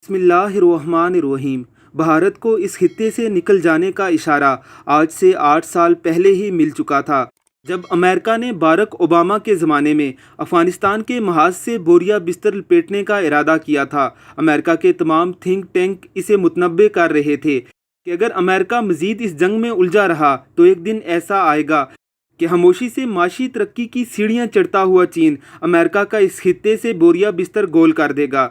بسم اللہ الرحمن الرحیم۔ بھارت کو اس خطے سے نکل جانے کا اشارہ آج سے 8 سال پہلے ہی مل چکا تھا، جب امریکہ نے باراک اوباما کے زمانے میں افغانستان کے محاذ سے بوریا بستر لپیٹنے کا ارادہ کیا تھا۔ امریکہ کے تمام تھنک ٹینک اسے متنبع کر رہے تھے کہ اگر امریکہ مزید اس جنگ میں الجھا رہا تو ایک دن ایسا آئے گا کہ خاموشی سے معاشی ترقی کی سیڑھیاں چڑھتا ہوا چین امریکہ کا اس خطے سے بوریا بستر گول کر دے گا۔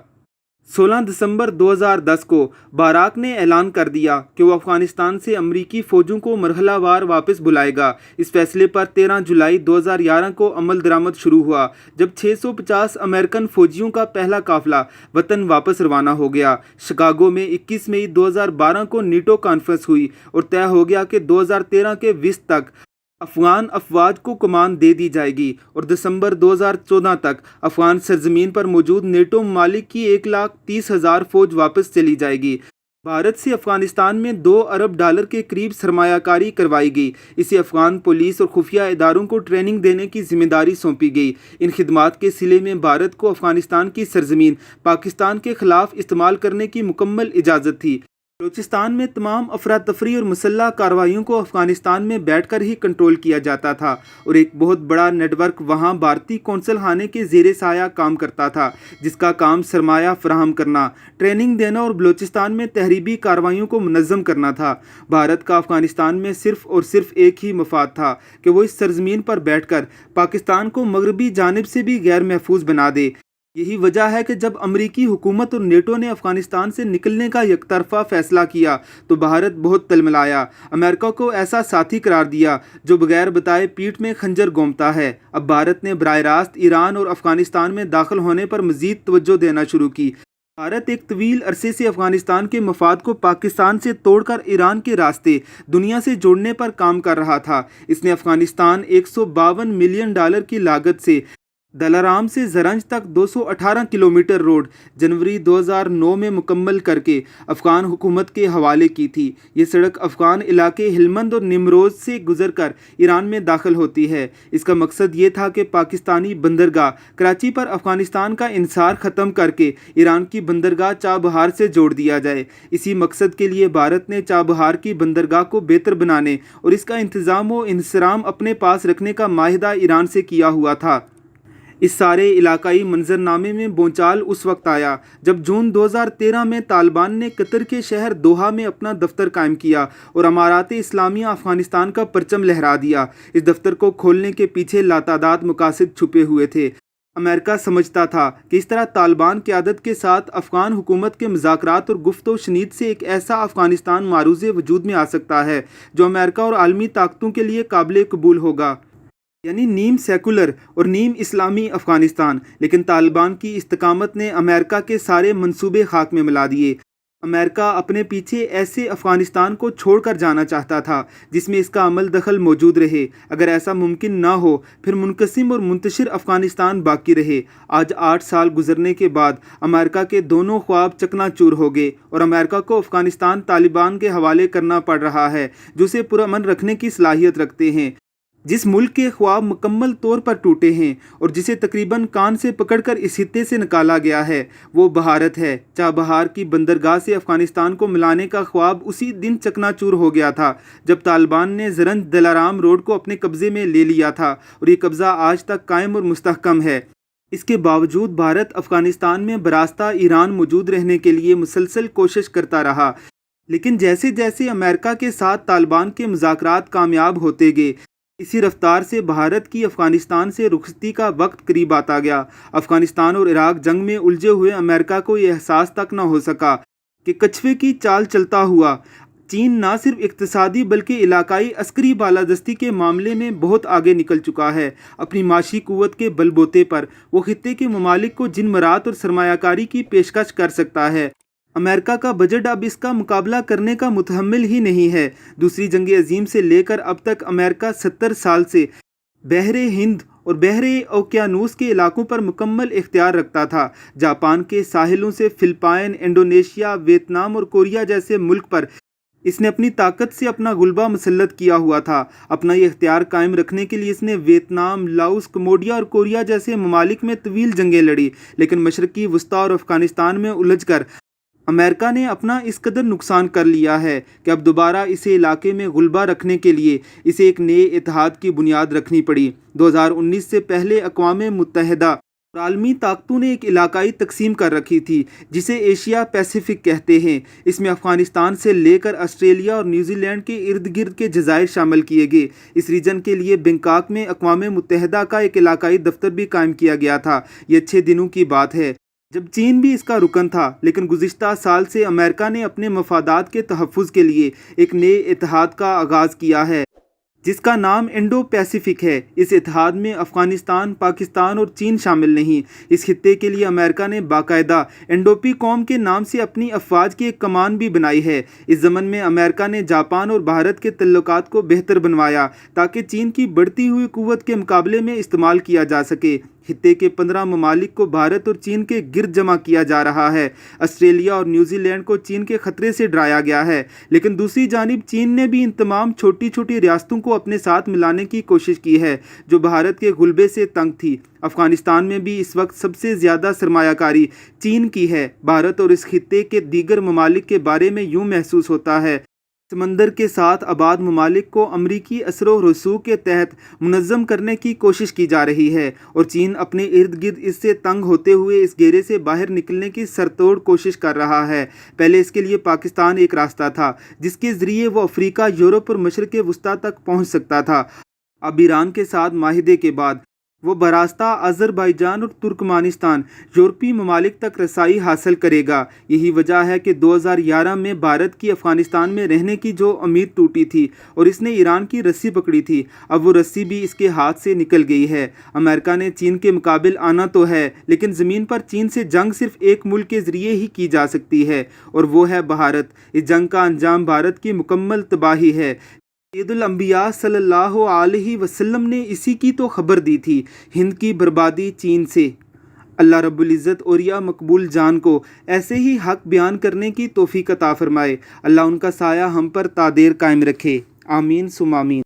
16 دسمبر 2010 کو باراک نے اعلان کر دیا کہ وہ افغانستان سے امریکی فوجوں کو مرحلہ وار واپس بلائے گا۔ اس فیصلے پر 13 جولائی 2011 کو عمل درآمد شروع ہوا، جب 650 امریکن فوجیوں کا پہلا قافلہ وطن واپس روانہ ہو گیا۔ شکاگو میں 21 مئی 2012 کو نیٹو کانفرنس ہوئی اور طے ہو گیا کہ 2013 کے وسط تک افغان افواج کو کمان دے دی جائے گی اور دسمبر 2014 تک افغان سرزمین پر موجود نیٹو ممالک کی 1,30,000 فوج واپس چلی جائے گی۔ بھارت سے افغانستان میں $2 ارب کے قریب سرمایہ کاری کروائی گئی۔ اسے افغان پولیس اور خفیہ اداروں کو ٹریننگ دینے کی ذمہ داری سونپی گئی۔ ان خدمات کے صلے میں بھارت کو افغانستان کی سرزمین پاکستان کے خلاف استعمال کرنے کی مکمل اجازت تھی۔ بلوچستان میں تمام افراتفری اور مسلح کارروائیوں کو افغانستان میں بیٹھ کر ہی کنٹرول کیا جاتا تھا اور ایک بہت بڑا نیٹ ورک وہاں بھارتی قونصل خانے کے زیر سایہ کام کرتا تھا، جس کا کام سرمایہ فراہم کرنا، ٹریننگ دینا اور بلوچستان میں تحریبی کارروائیوں کو منظم کرنا تھا۔ بھارت کا افغانستان میں صرف اور صرف ایک ہی مفاد تھا کہ وہ اس سرزمین پر بیٹھ کر پاکستان کو مغربی جانب سے بھی غیر محفوظ بنا دے۔ یہی وجہ ہے کہ جب امریکی حکومت اور نیٹو نے افغانستان سے نکلنے کا یک طرفہ فیصلہ کیا تو بھارت بہت تلملایا، امریکہ کو ایسا ساتھی قرار دیا جو بغیر بتائے پیٹھ میں خنجر گھومتا ہے۔ اب بھارت نے براہ راست ایران اور افغانستان میں داخل ہونے پر مزید توجہ دینا شروع کی۔ بھارت ایک طویل عرصے سے افغانستان کے مفاد کو پاکستان سے توڑ کر ایران کے راستے دنیا سے جوڑنے پر کام کر رہا تھا۔ اس نے افغانستان $152 ملین کی لاگت سے دلارام سے زرنج تک 218 کلومیٹر روڈ جنوری 2009 میں مکمل کر کے افغان حکومت کے حوالے کی تھی۔ یہ سڑک افغان علاقے ہلمند اور نیمروز سے گزر کر ایران میں داخل ہوتی ہے۔ اس کا مقصد یہ تھا کہ پاکستانی بندرگاہ کراچی پر افغانستان کا انحصار ختم کر کے ایران کی بندرگاہ چابہار سے جوڑ دیا جائے۔ اسی مقصد کے لیے بھارت نے چابہار کی بندرگاہ کو بہتر بنانے اور اس کا انتظام و انصرام اپنے پاس رکھنے کا معاہدہ ایران سے کیا ہوا تھا۔ اس سارے علاقائی منظرنامے میں بونچال اس وقت آیا جب جون 2013 میں طالبان نے قطر کے شہر دوحہ میں اپنا دفتر قائم کیا اور امارات اسلامیہ افغانستان کا پرچم لہرا دیا۔ اس دفتر کو کھولنے کے پیچھے لاتعداد مقاصد چھپے ہوئے تھے۔ امریکہ سمجھتا تھا کہ اس طرح طالبان قیادت کے ساتھ افغان حکومت کے مذاکرات اور گفت و شنید سے ایک ایسا افغانستان معروض وجود میں آ سکتا ہے جو امریکہ اور عالمی طاقتوں کے لیے قابل قبول ہوگا، یعنی نیم سیکولر اور نیم اسلامی افغانستان۔ لیکن طالبان کی استقامت نے امریکہ کے سارے منصوبے خاک میں ملا دیے۔ امریکہ اپنے پیچھے ایسے افغانستان کو چھوڑ کر جانا چاہتا تھا جس میں اس کا عمل دخل موجود رہے۔ اگر ایسا ممکن نہ ہو پھر منقسم اور منتشر افغانستان باقی رہے۔ آج 8 سال گزرنے کے بعد امریکہ کے دونوں خواب چکنا چور ہو گئے اور امریکہ کو افغانستان طالبان کے حوالے کرنا پڑ رہا ہے جو اسے پرامن رکھنے کی صلاحیت رکھتے ہیں۔ جس ملک کے خواب مکمل طور پر ٹوٹے ہیں اور جسے تقریباً کان سے پکڑ کر اس خطے سے نکالا گیا ہے وہ بھارت ہے۔ چابہار کی بندرگاہ سے افغانستان کو ملانے کا خواب اسی دن چکنا چور ہو گیا تھا جب طالبان نے زرنج دلارام روڈ کو اپنے قبضے میں لے لیا تھا اور یہ قبضہ آج تک قائم اور مستحکم ہے۔ اس کے باوجود بھارت افغانستان میں براستہ ایران موجود رہنے کے لیے مسلسل کوشش کرتا رہا، لیکن جیسے جیسے امریکہ کے ساتھ طالبان کے مذاکرات کامیاب ہوتے گئے اسی رفتار سے بھارت کی افغانستان سے رخصتی کا وقت قریب آتا گیا۔ افغانستان اور عراق جنگ میں الجھے ہوئے امریکہ کو یہ احساس تک نہ ہو سکا کہ کچھوے کی چال چلتا ہوا چین نہ صرف اقتصادی بلکہ علاقائی عسکری بالادستی کے معاملے میں بہت آگے نکل چکا ہے۔ اپنی معاشی قوت کے بل بوتے پر وہ خطے کے ممالک کو جنمرات اور سرمایہ کاری کی پیشکش کر سکتا ہے۔ امریکہ کا بجٹ اب اس کا مقابلہ کرنے کا متحمل ہی نہیں ہے۔ دوسری جنگ عظیم سے لے کر اب تک امریکہ 70 سال سے بحر ہند اور بحر اوقیانوس کے علاقوں پر مکمل اختیار رکھتا تھا۔ جاپان کے ساحلوں سے فلپائن، انڈونیشیا، ویتنام اور کوریا جیسے ملک پر اس نے اپنی طاقت سے اپنا غلبہ مسلط کیا ہوا تھا۔ اپنا یہ اختیار قائم رکھنے کے لیے اس نے ویتنام، لاؤس، کمبوڈیا اور کوریا جیسے ممالک میں طویل جنگیں لڑی، لیکن مشرقی وسطی اور افغانستان میں الجھ کر امریکہ نے اپنا اس قدر نقصان کر لیا ہے کہ اب دوبارہ اسے علاقے میں غلبہ رکھنے کے لیے اسے ایک نئے اتحاد کی بنیاد رکھنی پڑی۔ 2019 سے پہلے اقوام متحدہ اور عالمی طاقتوں نے ایک علاقائی تقسیم کر رکھی تھی جسے ایشیا پیسیفک کہتے ہیں۔ اس میں افغانستان سے لے کر آسٹریلیا اور نیوزی لینڈ کے ارد گرد کے جزائر شامل کیے گئے۔ اس ریجن کے لیے بینکاک میں اقوام متحدہ کا ایک علاقائی دفتر بھی قائم کیا گیا تھا۔ یہ اچھے دنوں کی بات ہے جب چین بھی اس کا رکن تھا، لیکن گزشتہ سال سے امریکہ نے اپنے مفادات کے تحفظ کے لیے ایک نئے اتحاد کا آغاز کیا ہے جس کا نام انڈو پیسیفک ہے۔ اس اتحاد میں افغانستان، پاکستان اور چین شامل نہیں۔ اس خطے کے لیے امریکہ نے باقاعدہ انڈوپی قوم کے نام سے اپنی افواج کی ایک کمان بھی بنائی ہے۔ اس ضمن میں امریکہ نے جاپان اور بھارت کے تعلقات کو بہتر بنوایا تاکہ چین کی بڑھتی ہوئی قوت کے مقابلے میں استعمال کیا جا سکے۔ خطے کے 15 ممالک کو بھارت اور چین کے گرد جمع کیا جا رہا ہے۔ آسٹریلیا اور نیوزی لینڈ کو چین کے خطرے سے ڈرایا گیا ہے، لیکن دوسری جانب چین نے بھی ان تمام چھوٹی چھوٹی ریاستوں کو اپنے ساتھ ملانے کی کوشش کی ہے جو بھارت کے غلبے سے تنگ تھی۔ افغانستان میں بھی اس وقت سب سے زیادہ سرمایہ کاری چین کی ہے۔ بھارت اور اس خطے کے دیگر ممالک کے بارے میں یوں محسوس ہوتا ہے سمندر کے ساتھ آباد ممالک کو امریکی اثر و رسوخ کے تحت منظم کرنے کی کوشش کی جا رہی ہے، اور چین اپنے ارد گرد اس سے تنگ ہوتے ہوئے اس گھیرے سے باہر نکلنے کی سرتوڑ کوشش کر رہا ہے۔ پہلے اس کے لیے پاکستان ایک راستہ تھا جس کے ذریعے وہ افریقہ، یورپ اور مشرق وسطیٰ تک پہنچ سکتا تھا۔ اب ایران کے ساتھ معاہدے کے بعد وہ براستہ آذربائیجان اور ترکمانستان یورپی ممالک تک رسائی حاصل کرے گا۔ یہی وجہ ہے کہ 2011 میں بھارت کی افغانستان میں رہنے کی جو امید ٹوٹی تھی اور اس نے ایران کی رسی پکڑی تھی، اب وہ رسی بھی اس کے ہاتھ سے نکل گئی ہے۔ امریکہ نے چین کے مقابل آنا تو ہے، لیکن زمین پر چین سے جنگ صرف ایک ملک کے ذریعے ہی کی جا سکتی ہے، اور وہ ہے بھارت۔ اس جنگ کا انجام بھارت کی مکمل تباہی ہے۔ سید الانبیاء صلی اللہ علیہ وسلم نے اسی کی تو خبر دی تھی، ہند کی بربادی چین سے۔ اللہ رب العزت اولیاء مقبول جان کو ایسے ہی حق بیان کرنے کی توفیق عطا فرمائے۔ اللہ ان کا سایہ ہم پر تا دیر قائم رکھے، آمین ثم آمین۔